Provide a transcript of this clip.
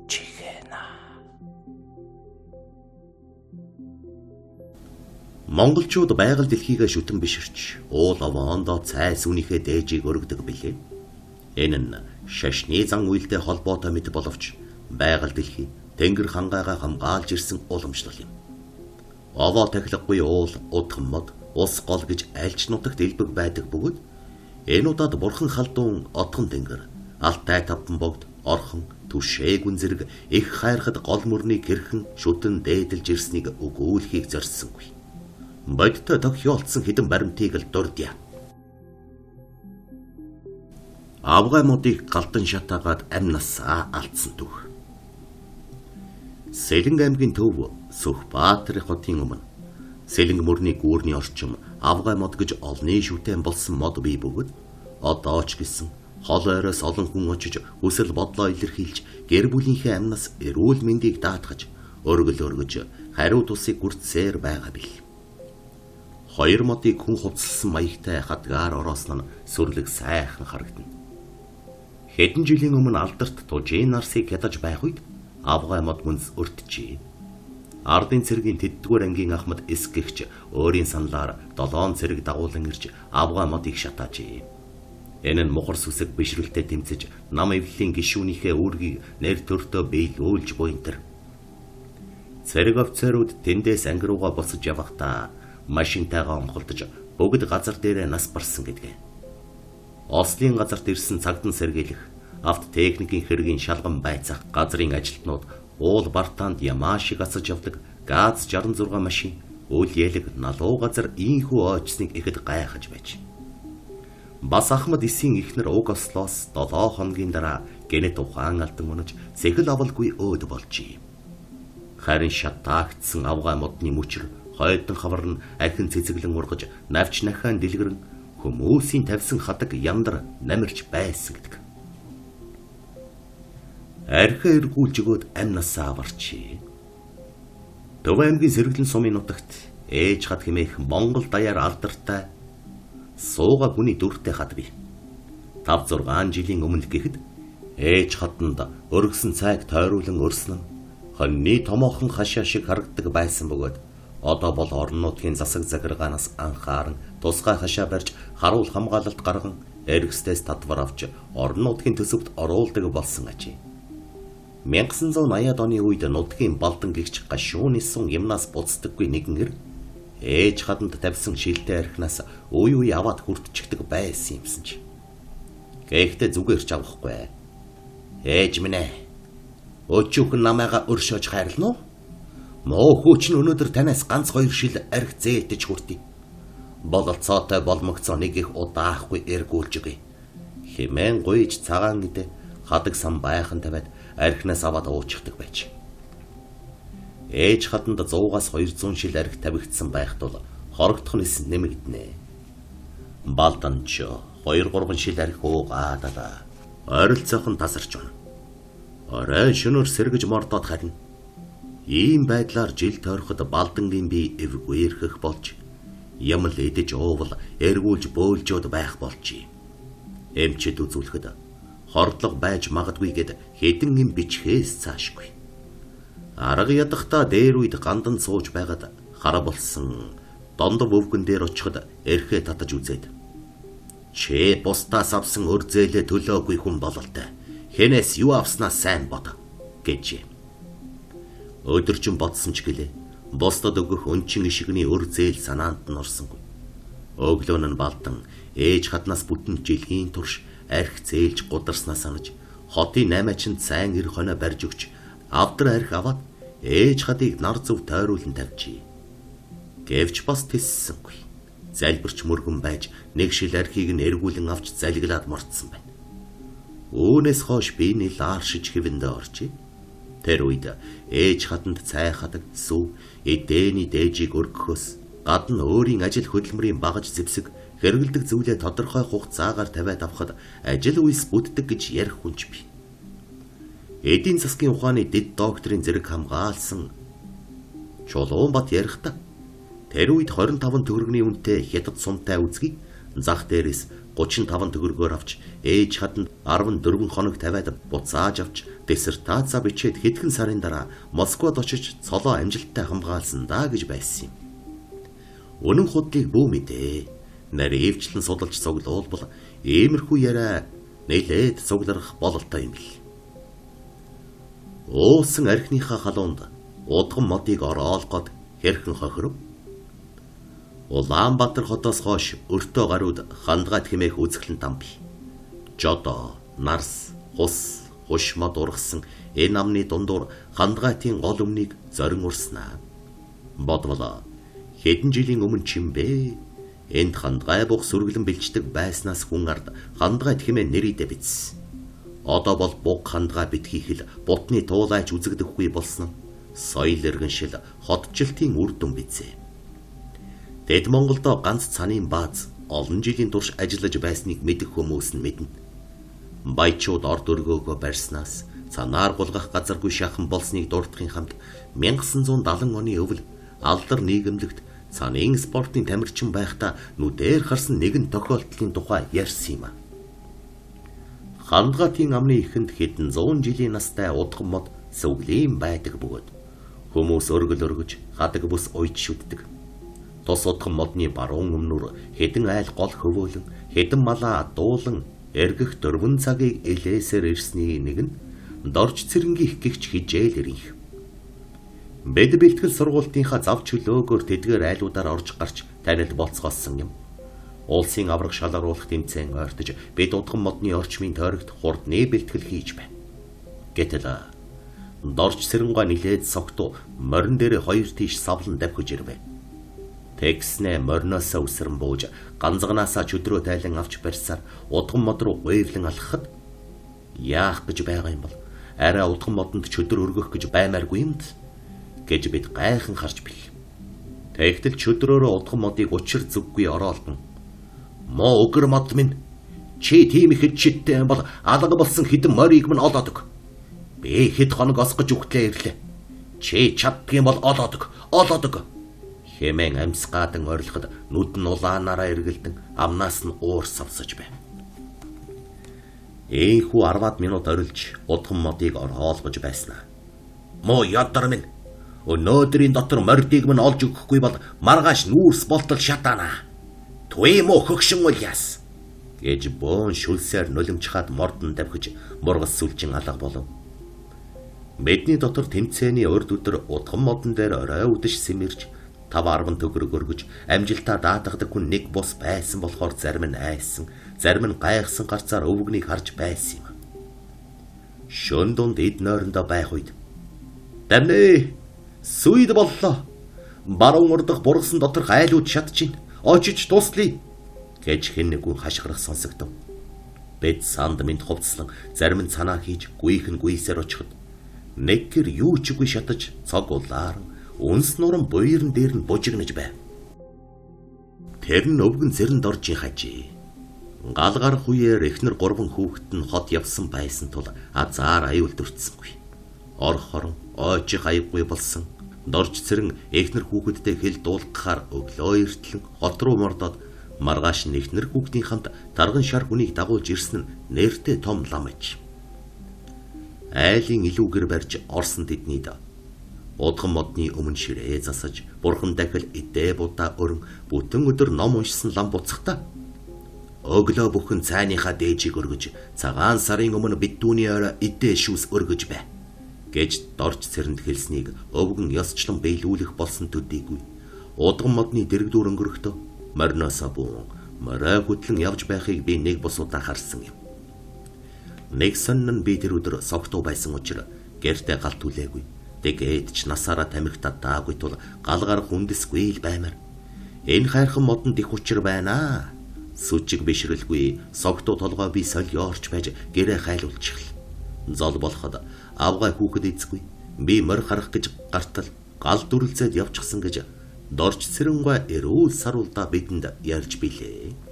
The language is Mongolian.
чихэна. Монголчууд байгаль дэлхийгээ шүтэн биширч, уул овоондоо цай сүнийхээ дээжийг өргөдөг билээ. Энэ нь шашны зан үйлдэл холбоотой мэт боловч байгаль дэлхий тэнгэр хангайгаа хамгаалж ирсэн уламжлал юм. Овоо тахилгагүй уул, удхан мод, ус гол гэж альч нутагт элбэг байдаг бөгөөд энэ удаад бурхан халдуун отгон тэнгэр, алтай тавхан богд, орхон, түшээгүн зэрэг их хайрхад гол мөрний гэрхэн шүтэн дээдэлж ирснийг өгөөлөхийг зорьсонгүй. Бодтой тохиолдсон хэдэн баримтыг л дурдъя. Авгай модыг галдан шатаагаад амнасаа алдсан түүх. Сэлэнг аймгийн төв Сүхбаатар хотын өмнө Сэлэнг мөрний гүүрний орчим авгай мод гэж олны шүтэн болсон мод бий бөгөөд одоо ч гэсэн хол ойроос олон хүн очиж хүсэл бодлоо илэрхийлж гэр бүлийнхээ амнаас эрүүл мэндийг даатгаж өргөл өргөж хариу тусыг гүрцсээр байгаа бил. Хоёр модыг хүн хувцалсан маягтай хадгаар ороосон нь сүрлэг сайхан харагдана. Хэдэн жилийн өмнө алдарт Тужийн Нарсыг ядаж байх үед авгай мод мөнс өртжээ. Ардын цэргийн тэддгээр ангийн ахмад эсгэгч өөрийн саналаар 7 цэрэг дагуулan ирж авгай модыг шатаажээ. Энэ нь мухар сүсэг бишрэлтэд тэмцэж нам эвлэлийн гишүүнийхээ үүргийг нэр төртөө биелүүлж буйнтар. Цэрэг офицерууд тэндээс анги руугаа босож явахдаа машинтайгаа онголдож бүгд газар дээрээ нас барсан гэдгээ. Ослын газарт ирсэн цагдан сэргийлэх, авто техникийн хэргийн шалган байцаах газрын ажилтнууд уул бартаанд ямаашиг асаж явдаг ГАЗ 66 машин үл ялэг налуу газар ийхүү ойчсныг ихэд гайхаж байж. Бас Ахмад эсийн ихнэр уг ослоос 7 хоногийн дараа гэнэт ухаан алтан унаж цэхэл авалгүй өөд болжээ. Харин шатаагдсан авгай модны мөчр хойдон хавар нь ахин цэцэглэн ургаж навч нахаан дэлгэрэн хүмүүсийн тавьсан хадаг яндар намирч байсан гэдэг. Архи эргүүлж өгөөд амнасаа аварчээ. Төв аймгийн Сэргэлэн сумын нутагт ээж хад хэмээх Монгол даяар алдартай сууга хүний дүртэй хад бий. 5-6 жилийн өмнө гэхэд ээж хатанд өргөсөн цайг тойруулан өрсөн нь хоньны томоохон хашаа шиг харагддаг байсан бөгөөд одоо бол орон нутгийн засаг захиргаанаас анхааран тусгай хашаа барьж харуул хамгаалалт гарган эргэстээс татвар авч орон нутгийн төсөвт оруулдаг болсон ажээ. 1980-ад оны үед нутгийн балдан гэгч гашууны сун юмнаас буцдаггүй нэгэн эр ээж хаданд тавьсан шилтэй архинаас үе үе аваад хүртчихдэг байсан юмсан ч. Гэхдээ зүгээр ч авахгүй. Ээж минь ээ. Өчүүхэн намайга өршөөж хайрлана уу? Муу хүүч нь өнөөдөр танаас ганц 2 шил арх зээлдэж хүртий. Бололцоотой болмогцоо нэг их удаахгүй эргүүлж өгье. Хэмээн гуйж цагаан гэдэг хадаг сан байхан тавиад архинаас аваад уучихдаг байж. Ээж хатанд 100-аас 200 шил арх тавигдсан байхад бол хорогдох нэс нэмэгдэнэ. Балданч 2-3 шил арх уугаад алаа. Ойролцоох нь тасарч байна. Орой шөнөөр сэргэж мордоод харна. Ийм байдлаар жил тойроход балдангийн бие эвгүй эрхэх болж ямл эдэж уувал эргүүлж бөөлжөөд байх болжээ. Эмчэд үзүүлэхэд хордлого байж магадгүй гэд хэдэн юм бичхээс цаашгүй. Арга ядахта дээр үед гандан сууж байгаад хара болсон дондов өвгөн дээр очиход эрхээ татаж үзээд чи бусдаас авсан өр зээлээ төлөөгүй хүн бололтой. Хэнээс юу авснаа сайн бод гэж. Өдөржин бодсон ч гэлээ. Бусдад өгөх өнчин ишигний өр зээл санаанд нь орсонгүй. Өглөө нь балдан ээж хаднаас бүтэн жилийн турш арх зээлж гударснаа санаж хотын 8-ачинд сайн эр хоноо барьж өгч авдар арх аваад ээж хадыг нар зөв тойруулан тавьжээ. Гэвч бас тэссэнгүй. Залбирч мөргөн байж нэг шил архийг нь эргүүлэн авч залглаад мордсон байна. Үүнээс хойш би нэг лааршиж хэвэндээ орчээ. Тэр үед ээж хатанд цай хадаг сүв эдээний дээжийг өргөхөөс гадна өөрийн ажил хөдөлмөрийн багаж зэвсэг хэрэгэлдэг зүйлээ тодорхой хугацаагаар тавиад авахд ажил үйлс бүтдэг гэж ярих хүнч би. Эдийн засгийн ухааны дэд докторийн зэрэг хамгаалсан Чулуунбат ярихдаа тэр үед 25 төгрөгийн үнэтэй хятад сумтай үзгийг зах дээрээс 35 төгрөгөөр авч ээж хатанд 14 хоног тавиад буцааж авч Диссертацаа бичээд хэдхэн сарын дараа Москвад очиж цолоо амжилттай хамгаалсан даа гэж байсан юм. Үнэн худлыг бүү мэдээ. Нарийн эвчлэн судалж цуглуулбал иймэрхүү яриа нэлээд цугларах бололтой юм бил. Уусан архиныхаа халуунд удган модыг ороолгоод хэрхэн хохиров? Улаанбаатар хотоос хойш өртөө гарууд хандгаад хэмээх үзэсгэлэн там бий. Жодоо, нарс, хус, хушмод ургасан энэ намны дундуур хандгаатын гол өмнгийг зорин урснаа. Бодвол хэдэн жилийн өмнө чимбэ? Энд хандгай бух сүргэлэн бэлждэг байснаас хүн ард хандгайт хэмээн нэрийдэ биз. Одоо бол буг хандгай битгий хэл бутны туулайч үзэгдэхгүй болсон соёл иргэншил хотчлтын үр дүн бизээ. Тэд Монголдо ганц цанын бааз олон жилийн турш ажиллаж байсныг мэдэх хүмүүс нь мэднэ. Баячууд орд өргөөгөө барьснаас цанаар булгах газаргүй шахан болсныг дурдахын хамт 1970 оны өвөл алдар нийгэмлэгт цанын спортын тамирчин байхдаа нүдээр харсан нэгэн тохиолдлын тухай ярьсан юм а. Хандгаатын амны ихэнд хэдэн зуун жилийн настай удган мод сүглийн байдаг бөгөөд хүмүүс өргөж хадаг бус уйд шүтдэг. Тус удган модны баруун өмнөр хэдэн айл гол хөвөөлөн хэдэн малаа дуулан эргэх 4 цагийг элээсээр ирсний нэг нь дорж цэрэнгийн гихч хижээл ирэх. Бэд бэлтгэл сургуулийнхаа зав чөлөөгөөр тэдгээр айлуудаар орж гарч танил болцгоосон юм. Улсын авраг шалгаруулах тэмцээн ойртож бид удган модны орчмын тойрогт хурдны бэлтгэл хийж байна. Гэтэл дорж цэрэнгуй нилээд согтуу морин дээр хоёр тийш савлан давхиж ирвэ. Тэгснэ мориноосоо үсрэн бууж ганцганаасаа чөдрөө тайлан авч барьсаар удган мод руу гуйвлан алхахад яах гэж байгаа юм бол арай удган модонд чөдөр өргөх гэж баймааргүй юмд гэж бид гайхан харж бил. Тэгтэл чөдрөөрөө удган модыг учир зүггүй ороолгон. Мо өгөр мод минь чи тийм их чидтэй бол алга болсон хідэн морийг минь олоодог. Би хэд хоног осгож өгтлээ ирлээ. Чи чаддгийн бол олоодог. Хэмээн амьсгаадан орилоход нүд нь улаанаараа эргэлдэн амнаас нь уур савсаж байв. Ийхүү 10 минут орилж удган модыг ороолгож байснаа. Мо ядар минь өнөөдрийн дотор мордыг минь олж өгөхгүй бол маргааш нүүрс болтол шатаана. Түе мо хөгшин ууляас гэж боон шүлсээр нулимчхаад мордон давхиж мургас сүлжин алга болов. Бидний дотор тэмцээний урд өдөр удган модон дээр орой үдэш сэмэрж 5-10 төгрөг өргөж амжилтаа даатгадаг хүн нэг бус байсан болохоор зарим нь айсан, зарим нь гайхсан гарцаар өвгнийг харж байсан юм. Шөн дунд эд нойрондоо байх үед "Дамнэ! Сүйд боллоо. Баруун урдах бургасан доторх айлууд шатчихин. Очиж туслая" гэж хэн нэгэн хашгирах сонсогдов. Бид санд минь хувцлан зарим нь цанаа хийж гүйхэн гүйсээр очиход нэг гэр юу ч үгүй шатаж цог улаар үнс нуран буйран дээр нь бужигнаж байв. Тэр нь өвгөн зэрэнд орж хажээ. Гал гарах үеэр эхнэр 3 хүүхэд нь хот явсан байсан тул азар аюул дүрцсэнгүй. Орох хорон ойчих аягүй болсон. Дорж цэрэн эхнэр хүүхэдтэй хэл дуулгахаар өглөө эртлэн хот руу мордоод маргааш нь эхнэр хүүхдийн хамт тарган шар хүнийг дагуулж ирсэн нь нэртэй том лам аж. Айлын илүүгэр барьж орсон тэднийд удган модны өмнө ширээ засаж бурхан дахил эдээ будаа өрн бүтэн өдөр ном уншсан лам буцахта өглөө бүхэн цайныхаа дээжийг өргөж цагаан сарын өмнө биддүүний орой эдээ шүүс өргөж бай гэж дорж цэрэнд хэлснийг өвгөн ёсчлон биелүүлэх болсон төдийгүй удган модны дэрэгдүүр өнгөрөхдөө мориноосоо буун морой хөтлөн явж байхыг би нэг бус удаа харсан юм. Нэг сонин нь би тэр өдөр согтуу байсан учраас гэртээ галт түлээгүй. Тэгээд ч насаараа тамхитад даагүй тул гал гарах үндэсгүй л баймаар. Энэ хайрхан модонд их учир байна. Сүжиг бишрэлгүй согтуу толгой би солиорч байж гэрээ хайлуулчих. Зол болоход авгай хүүхэд эзгүй. Би морь харах гэж гартал гал дүрлзээд явчихсан гэж дорж цэрэнгуй эрүүл саруулда бидэнд ярьж билээ.